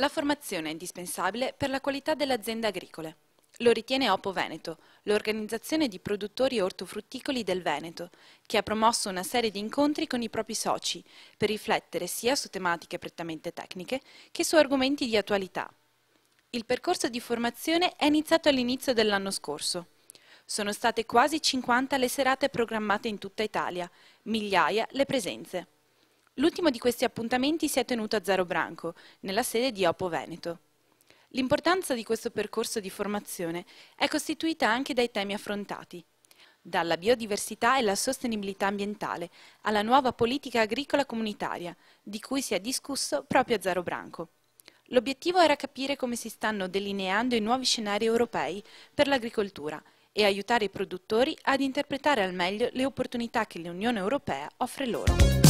La formazione è indispensabile per la qualità delle aziende agricole. Lo ritiene Oppo Veneto, l'organizzazione di produttori ortofrutticoli del Veneto, che ha promosso una serie di incontri con i propri soci per riflettere sia su tematiche prettamente tecniche che su argomenti di attualità. Il percorso di formazione è iniziato all'inizio dell'anno scorso. Sono state quasi 50 le serate programmate in tutta Italia, migliaia le presenze. L'ultimo di questi appuntamenti si è tenuto a Zero Branco, nella sede di Oppo Veneto. L'importanza di questo percorso di formazione è costituita anche dai temi affrontati, dalla biodiversità e la sostenibilità ambientale alla nuova politica agricola comunitaria, di cui si è discusso proprio a Zero Branco. L'obiettivo era capire come si stanno delineando i nuovi scenari europei per l'agricoltura e aiutare i produttori ad interpretare al meglio le opportunità che l'Unione Europea offre loro.